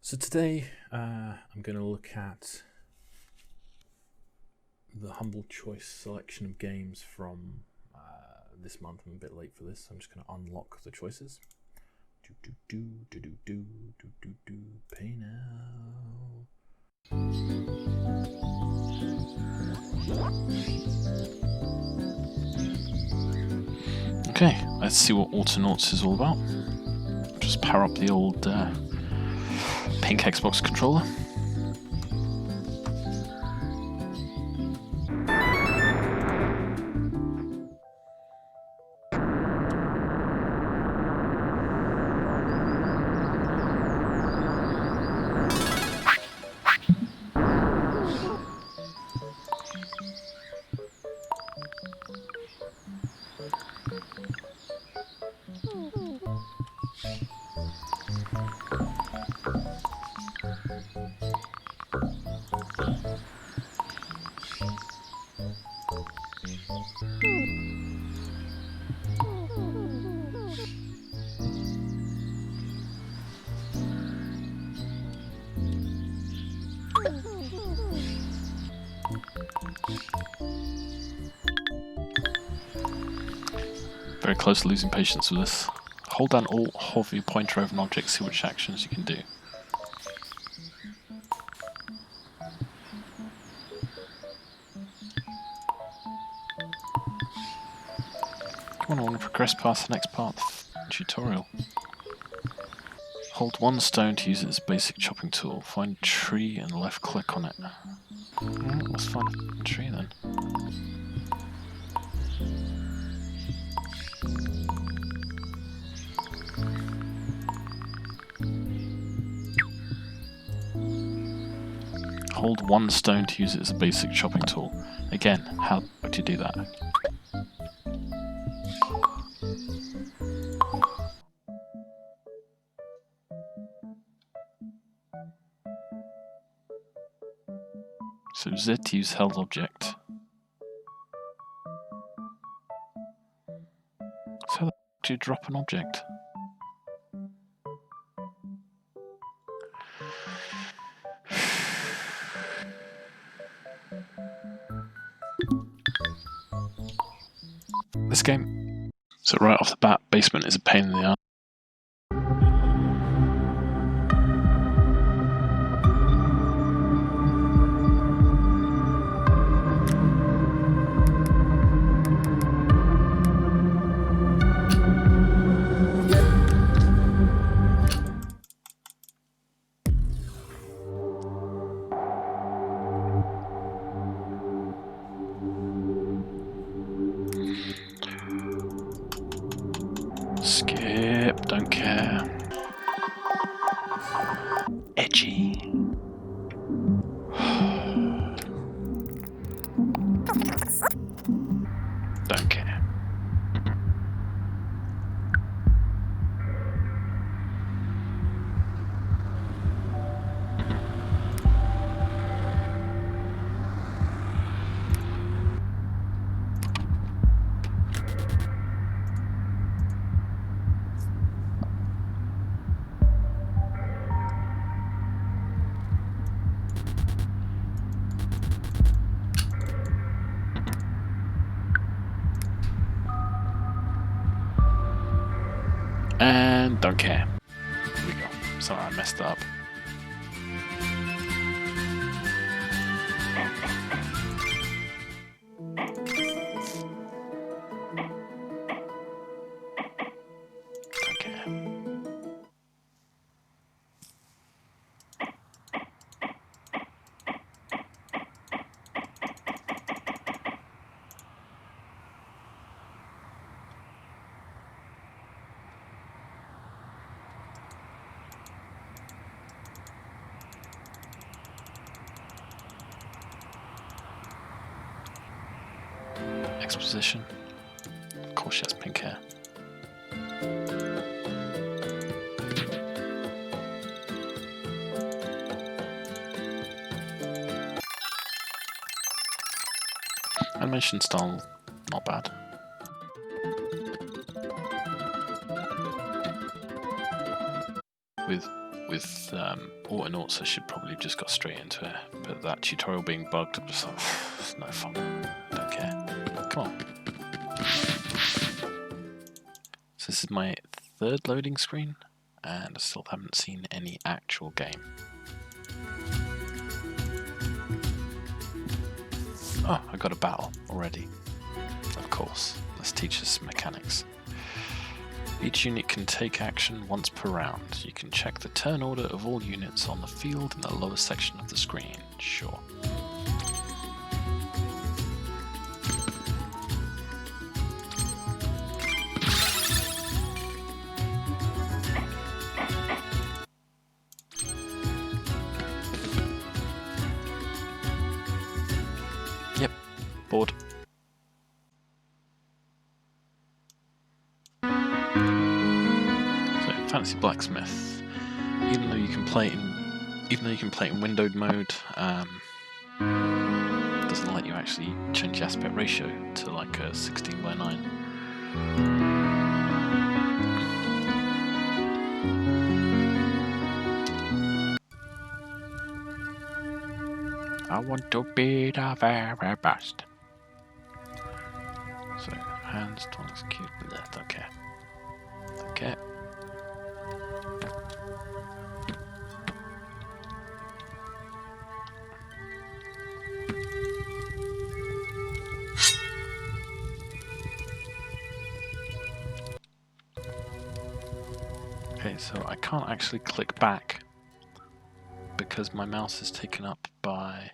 So today I'm going to look at the HumbleChoice selection of games from this month. I'm a bit late for this, so I'm just going to unlock the choices. Pay now. Okay, let's see what Autonauts is all about. Just power up the old pink Xbox controller. Very close to losing patience with this. Hold down Alt, hover your pointer over an object, see which actions you can do. Come on, I want to progress past the next part of the tutorial. Hold one stone to use it as a basic chopping tool. Find a tree and left click on it. Alright, let's find a tree then. Hold one stone to use it as a basic chopping tool. Again, how do you do that? So Z to use held object. So how the f do you drop an object? This game. So right off the bat, basement is a pain in the ass. Skip, don't care. Edgy. Don't care. And don't care. Here we go. Sorry, I messed up. Don't care. Exposition. Of course she has pink hair. Animation style, not bad. With with Autonauts, I should probably just got straight into it. But that tutorial being bugged, I'm just like, it's no fun. Don't care. Come on. So this is my third loading screen, and I still haven't seen any actual game. Oh, I got a battle already. Of course, let's teach us some mechanics. Each unit can take action once per round. You can check the turn order of all units on the field in the lower section of the screen. Sure. Yep, bored. Fantasy Blacksmith. Even though you can play it in windowed mode, doesn't let you actually change the aspect ratio to like a 16:9. I want to be the very best. So hands, tongs, cube, left. Okay. Okay. Okay, so I can't actually click back because my mouse is taken up by...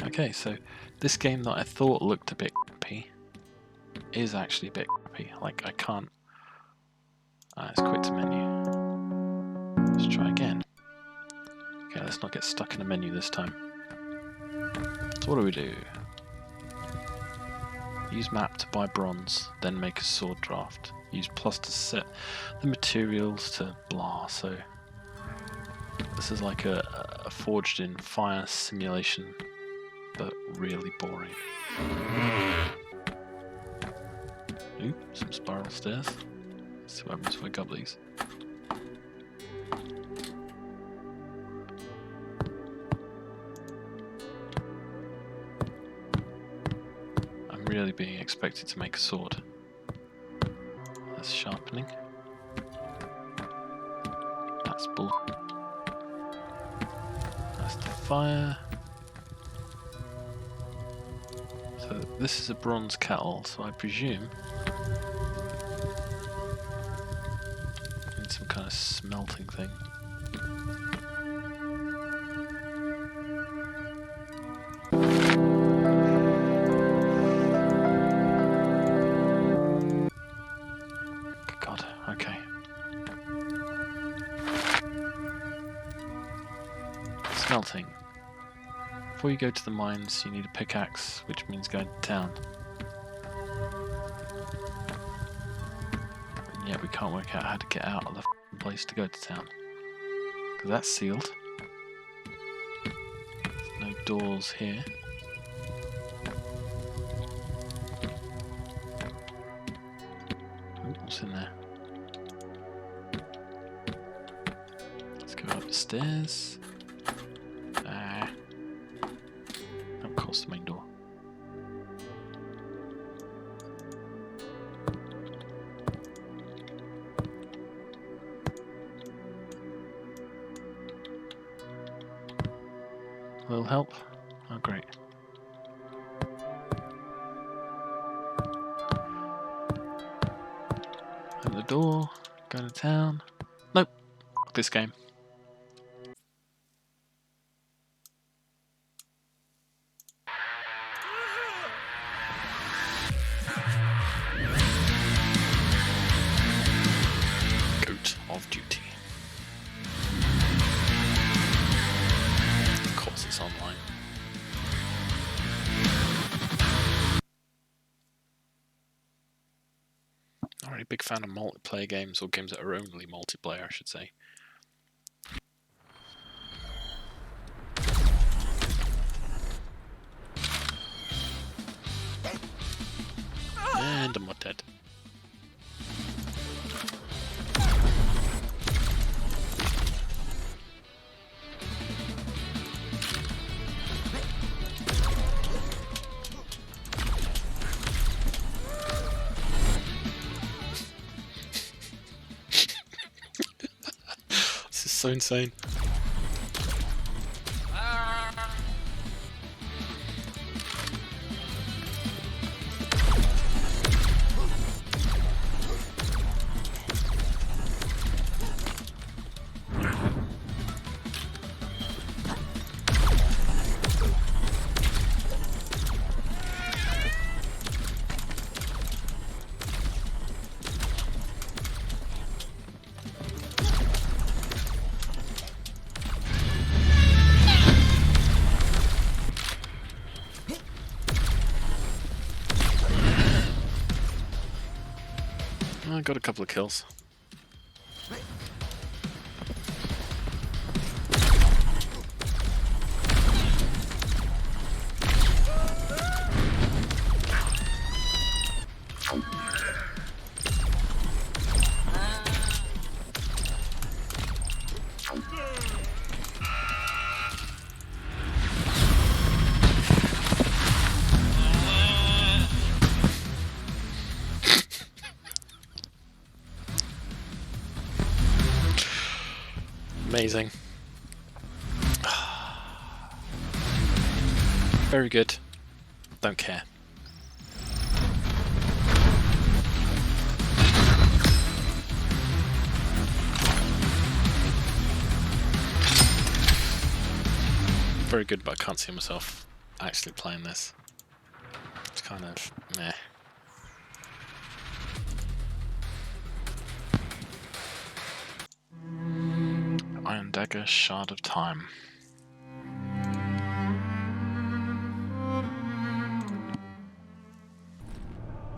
Okay, so this game that I thought looked a bit crappy is actually a bit crappy. Like, I can't... let's quit to menu. Let's try again. Okay, let's not get stuck in a menu this time. So what do? Use map to buy bronze, then make a sword draft. Use plus to set the materials to blah, so... This is like a forged in fire simulation, but really boring. Ooh, some spiral stairs. Let's see what happens if I grab these. Really being expected to make a sword. That's sharpening. That's bull. That's the fire. So this is a bronze kettle, so I presume I need some kind of smelting thing. Smelting. Before you go to the mines, you need a pickaxe, which means going to town. And yet we can't work out how to get out of the place to go to town. Because that's sealed. There's no doors here. Ooh, what's in there? Let's go up the stairs. Of course, the main door. Will help? Oh, great. Open the door, go to town. Nope, this game. Of duty. Of course it's online. Not really a big fan of multiplayer games, or games that are only multiplayer, I should say. not dead. This is so insane. I got a couple of kills. Amazing. Very good. Don't care. Very good, but I can't see myself actually playing this. It's kind of meh. Iron Dagger, Shard of Time.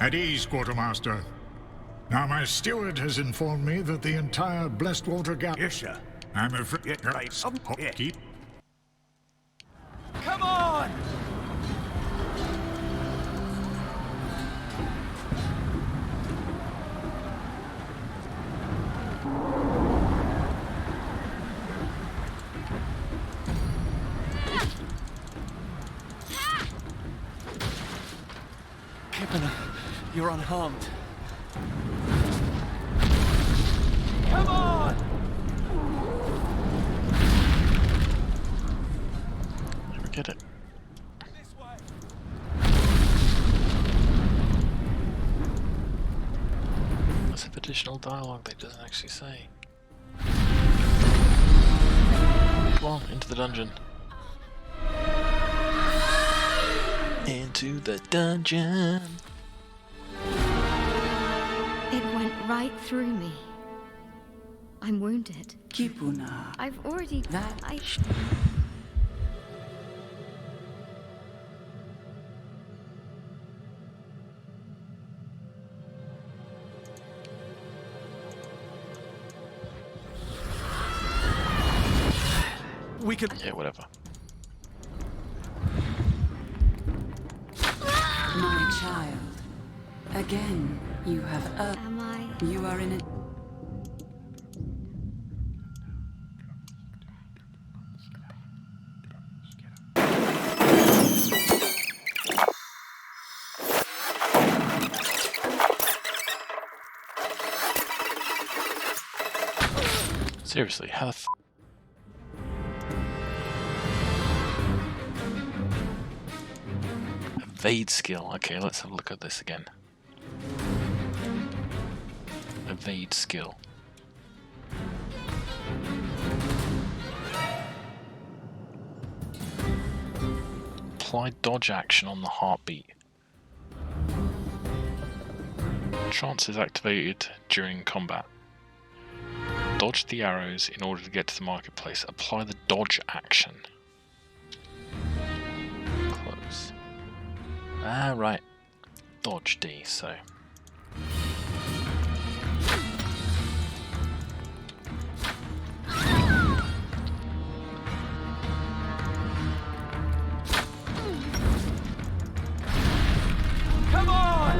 At ease, Quartermaster. Now my steward has informed me that the entire Blessed Water Gap... Yes, sir. I'm afraid... Yeah. Keep... Come on! Kipper, you're unharmed. Come on! Never get it. This way. What's the additional dialogue that doesn't actually say? Come on, into the dungeon. Into the dungeon. It went right through me. I'm wounded. Kipuna. I've already... That- We could... Yeah, whatever. My child. Again, you have Am I... You are in a... Seriously, how the f... Evade skill. Okay, let's have a look at this again. Evade skill. Apply dodge action on the heartbeat. Trance is activated during combat. Dodge the arrows in order to get to the marketplace. Apply the dodge action. Close. Ah, right. Dodge D, so. Come on!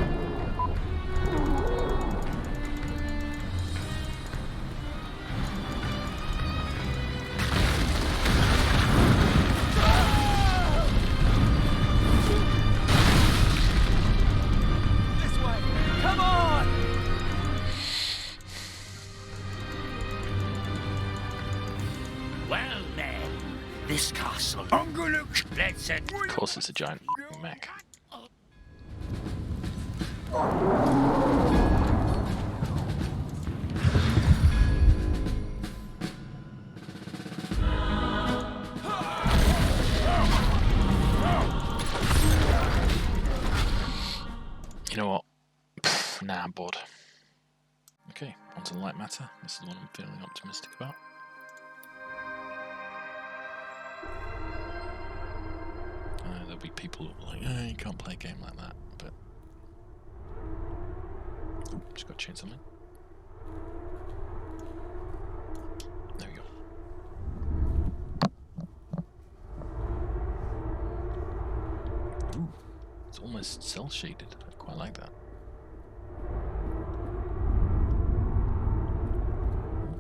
Excellent. I'm gonna... Let's Of course, it's a giant mech. You know what? Nah, I'm bored. Okay, on to light matter. This is the one I'm feeling optimistic about. There'll be people who are like, oh, you can't play a game like that, but... Oh, just got to change something. There we go. Ooh, it's almost cel-shaded. I quite like that.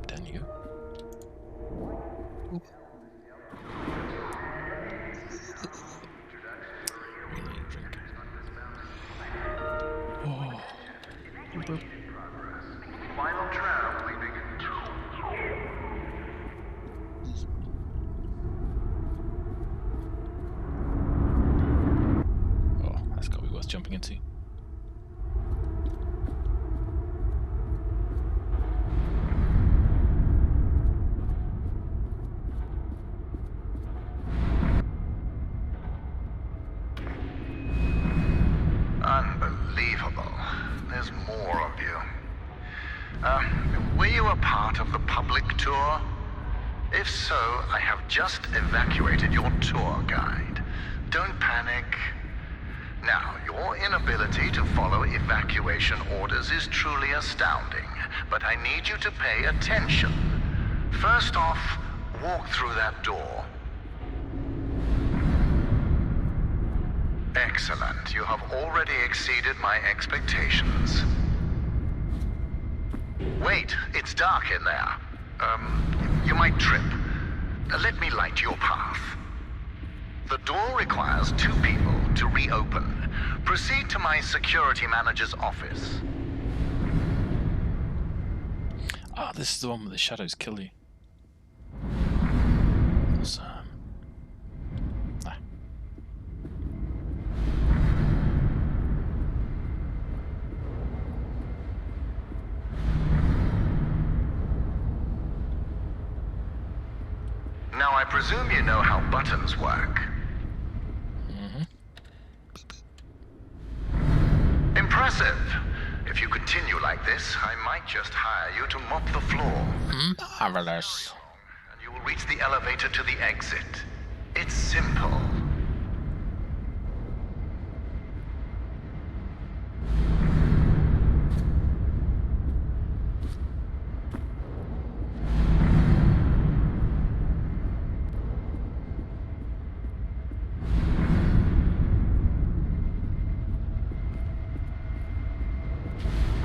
Down you go. Ooh. Really drink. Oh. Boop. Final tram leaving in 2. Oh, that's got to be worth jumping into. Unbelievable. There's more of you. Were you a part of the public tour? If so, I have just evacuated your tour guide. Don't panic. Now, your inability to follow evacuation orders is truly astounding, but I need you to pay attention. First off, walk through that door. Excellent. You have already exceeded my expectations. Wait, it's dark in there. You might trip. Let me light your path. The door requires 2 people to reopen. Proceed to my security manager's office. Ah, this is the one where the shadows kill you. Awesome. Ah. Now, I presume you know how buttons work. Impressive. If you continue like this, I might just hire you to mop the floor. Marvelous. And you will reach the elevator to the exit. It's simple.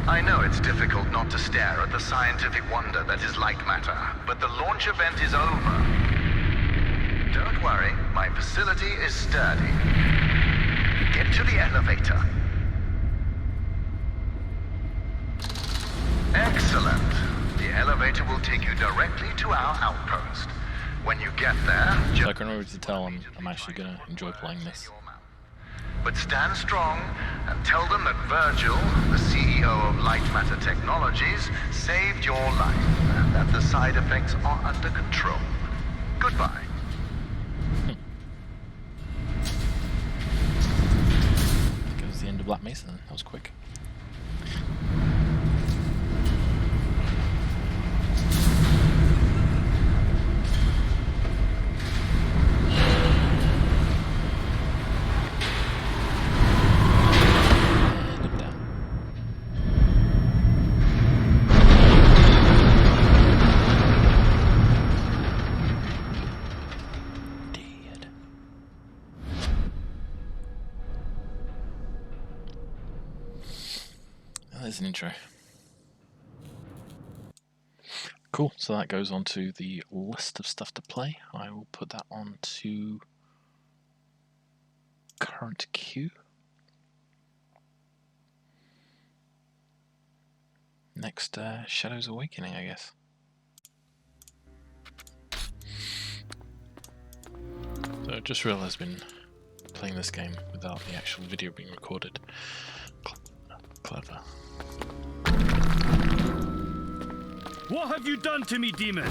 I know it's difficult not to stare at the scientific wonder that is light matter, but the launch event is over. Don't worry, my facility is sturdy. Get to the elevator. Excellent. The elevator will take you directly to our outpost. When you get there, So I can already tell I'm actually going to enjoy playing this. But stand strong and tell them that Virgil, the CEO of Light Matter Technologies, saved your life and that the side effects are under control. Goodbye. That was the end of Black Mesa then. That was quick. There's an intro. Cool, so that goes on to the list of stuff to play. I will put that on to current queue. Next, Shadows Awakening, I guess. just realised I've been playing this game without the actual video being recorded. Clever. What have you done to me, demon?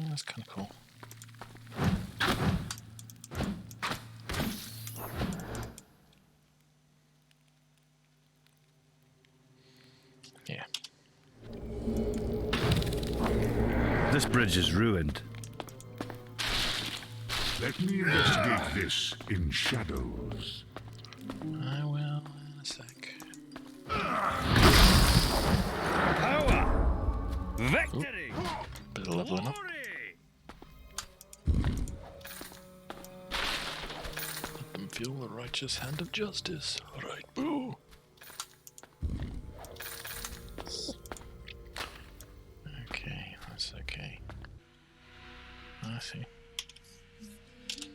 That's kind of cool. Yeah. This bridge is ruined. Let me investigate this in shadows. I will in a sec. Power! Victory! Bit of leveling up. Let them feel the righteous hand of justice. Right, boo! Okay, that's okay. I see.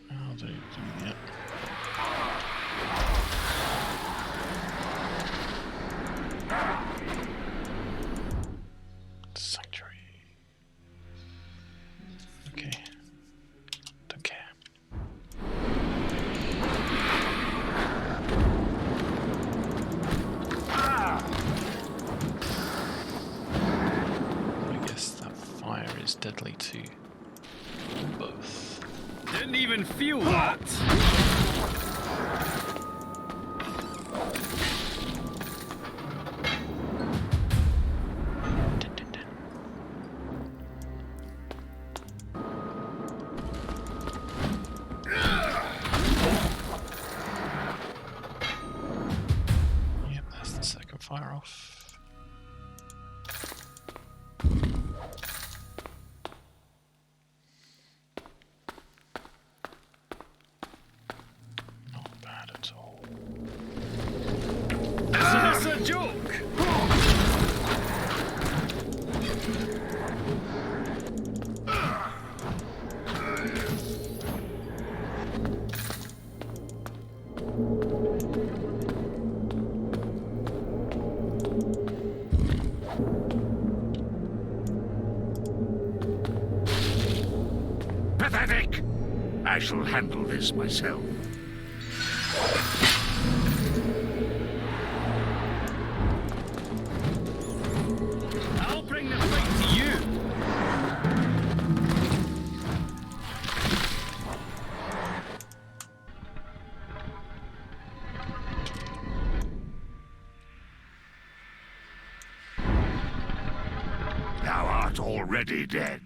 How do you do that? Sanctuary. Okay. Don't care. I guess that fire is deadly to both. Didn't even feel that. Yep, that's the second fire off. Not bad at all. Is this a joke? Pathetic! I shall handle this myself. I'll bring the fight to you. Thou art already dead.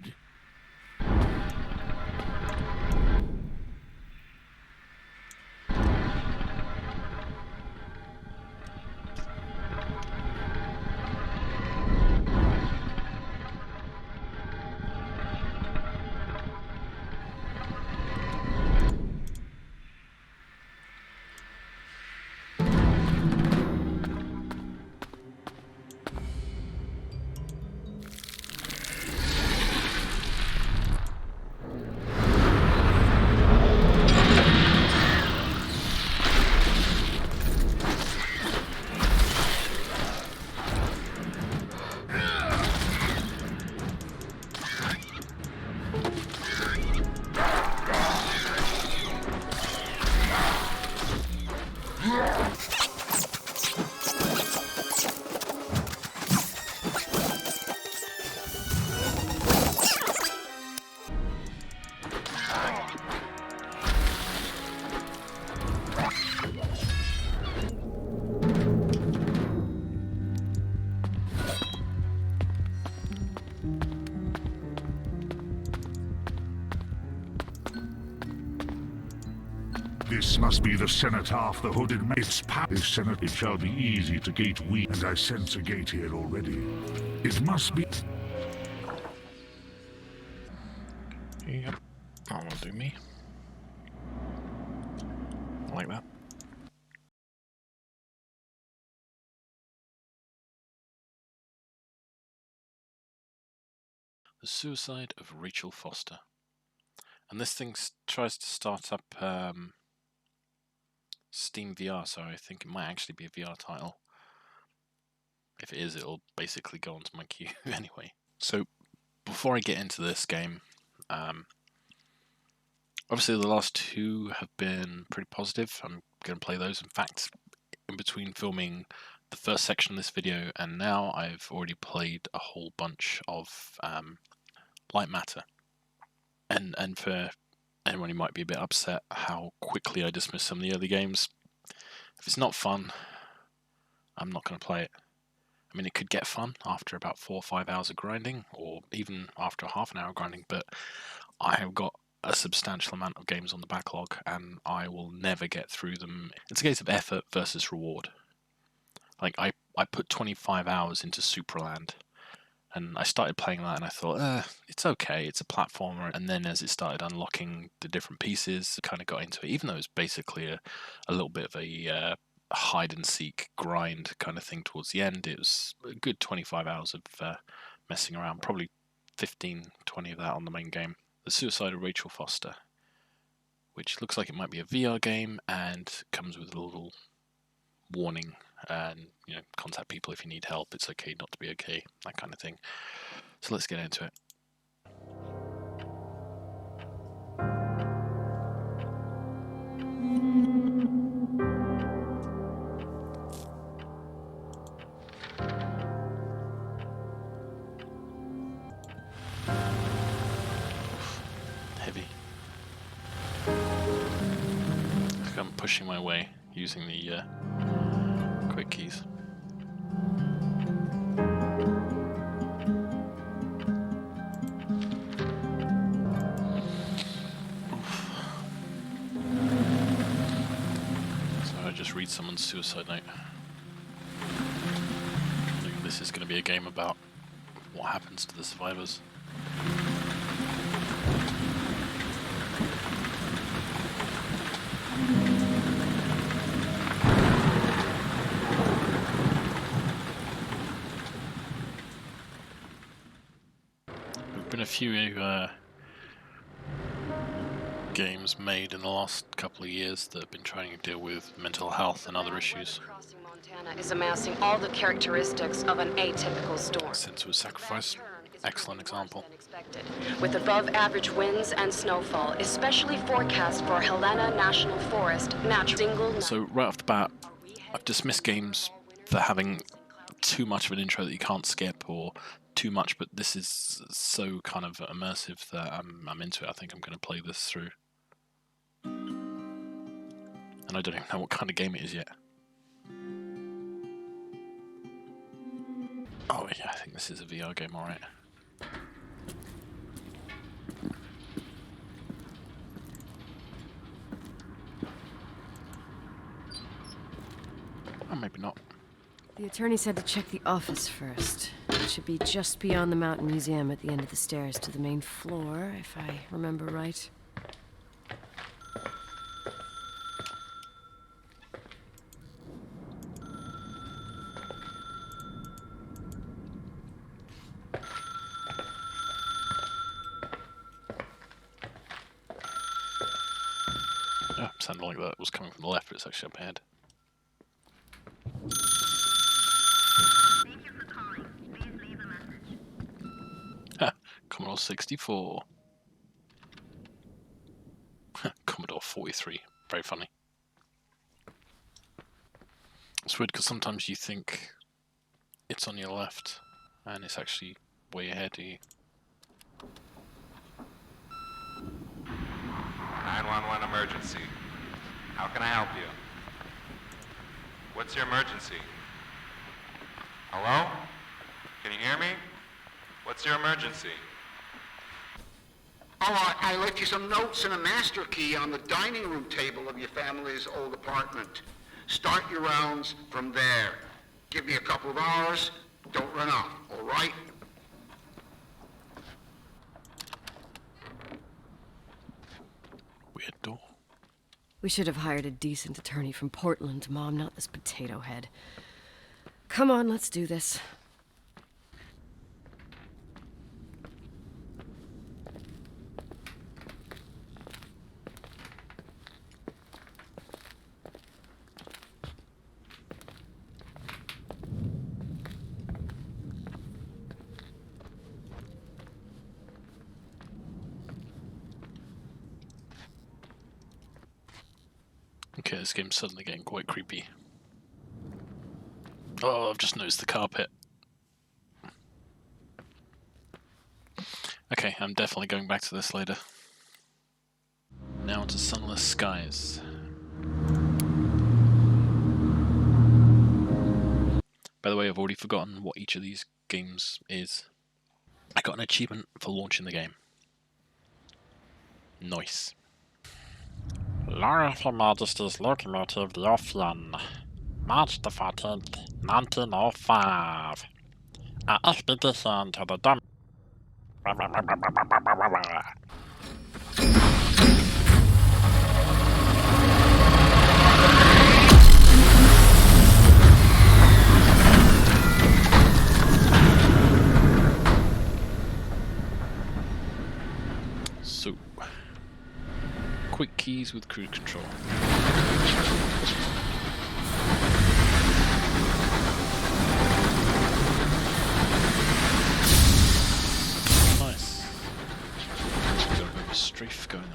This must be the cenotaph the hooded maid's power. This cenotaph, it shall be easy to gate we, and I sense a gate here already. It must be. Yep, that won't do me. I like that. The Suicide of Rachel Foster. And this thing tries to start up Steam VR, so I think it might actually be a VR title. If it is, it'll basically go onto my queue anyway. So before I get into this game, obviously the last two have been pretty positive. I'm going to play those. In fact, in between filming the first section of this video and now, I've already played a whole bunch of Light Matter. And for anyone who might be a bit upset how quickly I dismiss some of the early games, if it's not fun, I'm not going to play it. I mean, it could get fun after about 4 or 5 hours of grinding, or even after half an hour of grinding, but I have got a substantial amount of games on the backlog, and I will never get through them. It's a case of effort versus reward. Like, I put 25 hours into Supraland, and I started playing that, and I thought, it's okay, it's a platformer. And then as it started unlocking the different pieces, I kind of got into it, even though it's basically a little bit of a hide and seek grind kind of thing towards the end. It was a good 25 hours of messing around, probably 15, 20 of that on the main game. The Suicide of Rachel Foster, which looks like it might be a VR game and comes with a little warning, and contact people if you need help. It's okay not to be okay, that kind of thing. So let's get into it. Heavy. I'm pushing my way using the quick keys. So I just read someone's suicide note. I think this is going to be a game about what happens to the survivors. Been a few games made in the last couple of years that have been trying to deal with mental health and other issues. Crossing Montana is amassing all the characteristics of an atypical storm. Sensuous Sacrifice, excellent example. With above average winds and snowfall, especially forecast for Helena National Forest, So right off the bat, I've dismissed games for having too much of an intro that you can't skip, or too much, but this is so kind of immersive that I'm into it. I think I'm going to play this through. And I don't even know what kind of game it is yet. Oh yeah, I think this is a VR game, alright. Or maybe not. The attorney said to check the office first. It should be just beyond the Mountain Museum at the end of the stairs to the main floor, if I remember right. Yeah, sounded like that was coming from the left, but it's actually up ahead. Commodore 64. Commodore 43. Very funny. It's weird because sometimes you think it's on your left and it's actually way ahead of you. 911 emergency. How can I help you? What's your emergency? Hello? Can you hear me? What's your emergency? Oh, I left you some notes and a master key on the dining room table of your family's old apartment. Start your rounds from there. Give me a couple of hours. Don't run off, all right? Weird door. We should have hired a decent attorney from Portland, Mom, not this potato head. Come on, let's do this. Okay, this game's suddenly getting quite creepy. Oh, I've just noticed the carpet. Okay, I'm definitely going back to this later. Now to Sunless Skies. By the way, I've already forgotten what each of these games is. I got an achievement for launching the game. Nice. Long Her Majesty's locomotive the Ophion, March the 14th, 1905. A expedition to the dump. So, quick keys with cruise control. Nice. Got a bit of a strafe going on.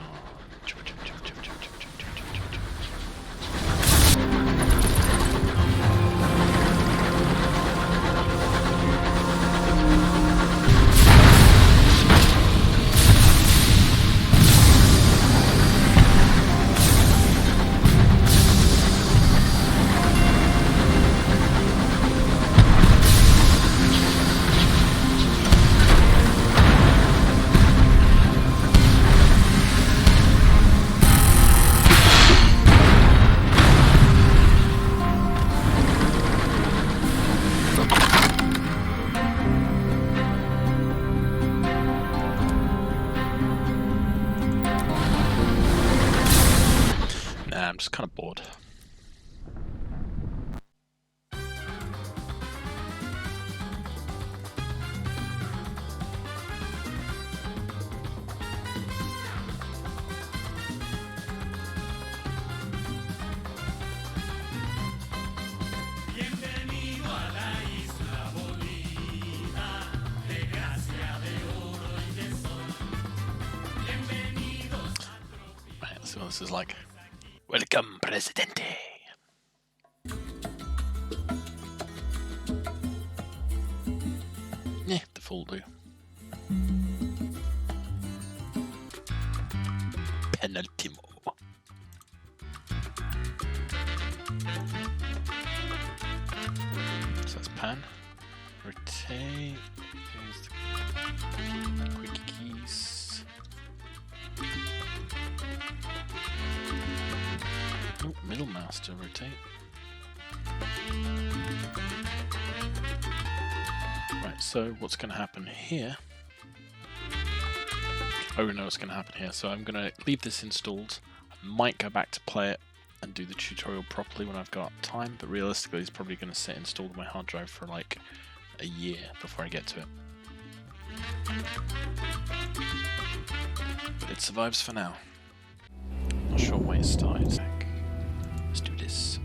I'm just kind of bored. Right, let's see what this is like. Welcome, Presidente. Yeah, the full do. Penultimo. So that's pan. Rotate. Here's the quick keys. Oh, middle mouse to rotate. Right, so what's going to happen here? Oh, we know what's going to happen here. So I'm going to leave this installed. I might go back to play it and do the tutorial properly when I've got time, but realistically it's probably going to sit installed on my hard drive for like a year before I get to it. But it survives for now. Not sure why it started. Let's do this.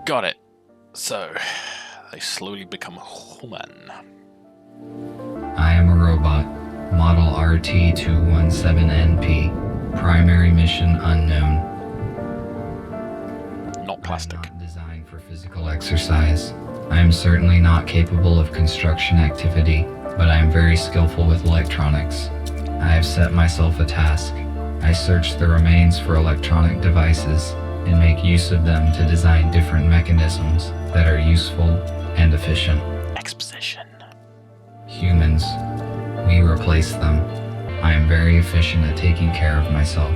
Got it. So, they slowly become human. I am a robot. Model RT217NP. Primary mission unknown. Not plastic. I am not designed for physical exercise. I am certainly not capable of construction activity, but I am very skillful with electronics. I have set myself a task. I search the remains for electronic devices and make use of them to design different mechanisms that are useful and efficient. Exposition. Humans. We replace them. I am very efficient at taking care of myself.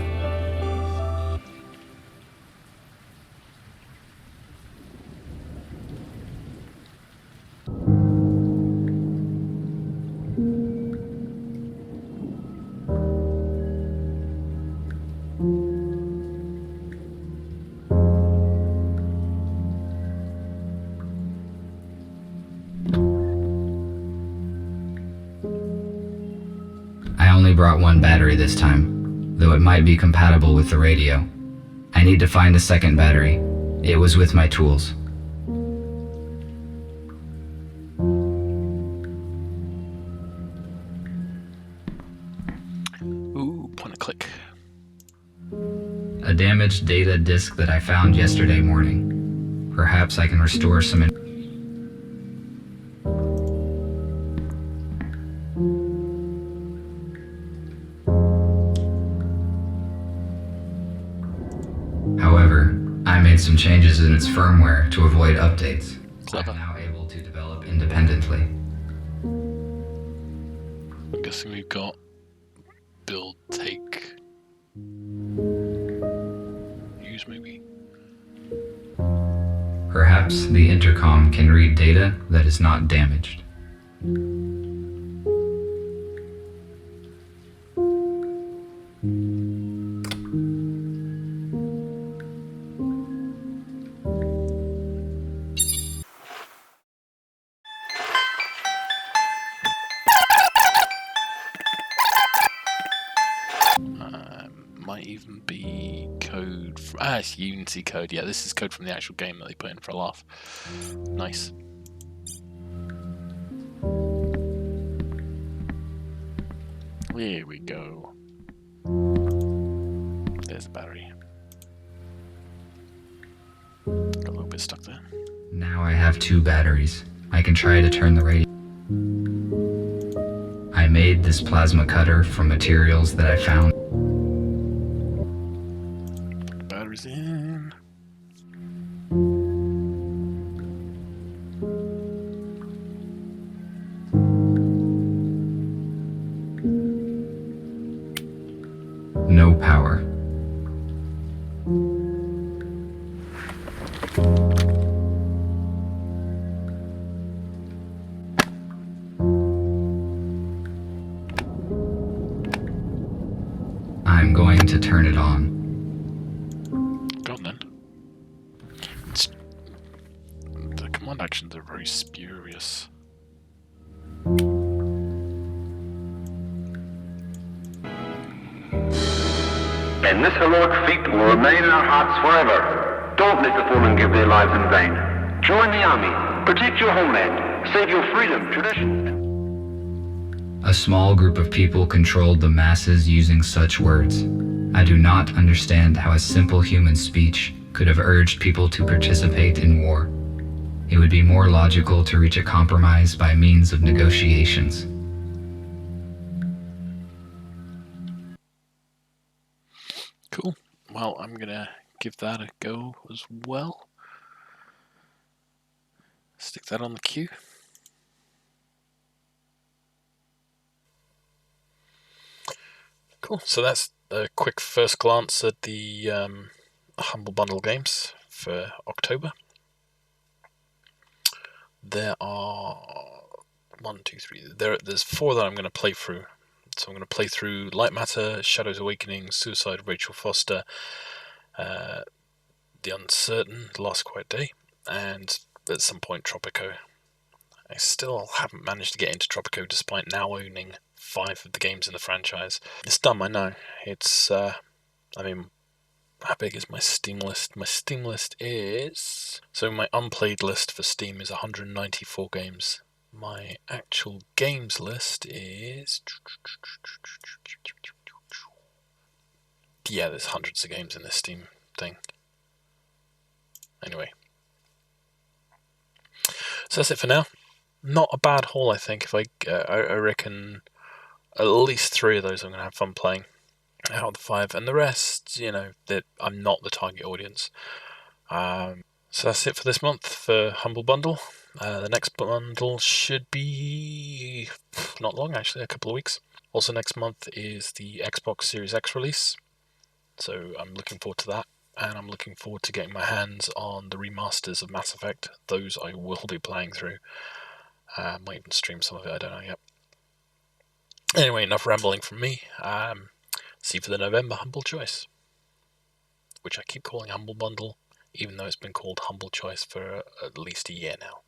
I only brought one battery this time, though it might be compatible with the radio. I need to find a second battery. It was with my tools. Ooh, point and click. damaged data disk that I found yesterday morning. Perhaps I can restore some However, I made some changes in its firmware to avoid updates. Clever. I'm now able to develop independently. I'm guessing we've got build, take, use maybe. Perhaps the intercom can read data that is not damaged. Might even be code from, it's Unity code. Yeah, this is code from the actual game that they put in for a laugh. Nice. Here we go. There's a battery. Got a little bit stuck there. Now I have 2 batteries. I can try to turn the radio. I made this plasma cutter from materials that I found. Batteries in. No power. I'm going to turn it on. Go on then. The command actions are very spurious. And this heroic feat will remain in our hearts forever. Don't let the fallen give their lives in vain. Join the army, protect your homeland, save your freedom, tradition. A small group of people controlled the masses using such words. I do not understand how a simple human speech could have urged people to participate in war. It would be more logical to reach a compromise by means of negotiations. Cool. Well, I'm gonna give that a go as well. Stick that on the queue. Cool. So that's a quick first glance at the Humble Bundle games for October. There are 1, 2, 3. There's 4 that I'm going to play through. So I'm going to play through Light Matter, Shadows Awakening, Suicide, Rachel Foster, The Uncertain, The Last Quiet Day, and at some point Tropico. I still haven't managed to get into Tropico despite now owning 5 of the games in the franchise. It's dumb, I know. It's, I mean, how big is my Steam list? My Steam list is... So my unplayed list for Steam is 194 games. My actual games list is... Yeah, there's hundreds of games in this Steam thing. Anyway. So that's it for now. Not a bad haul, I think. If I reckon at least 3 of those I'm going to have fun playing out of the 5. And the rest, you know, that I'm not the target audience. So that's it for this month for Humble Bundle. The next bundle should be not long, actually, a couple of weeks. Also next month is the Xbox Series X release, so I'm looking forward to that, and I'm looking forward to getting my hands on the remasters of Mass Effect. Those I will be playing through. Might even stream some of it, I don't know yet. Anyway, enough rambling from me. See you for the November Humble Choice, which I keep calling Humble Bundle, even though it's been called Humble Choice for at least a year now.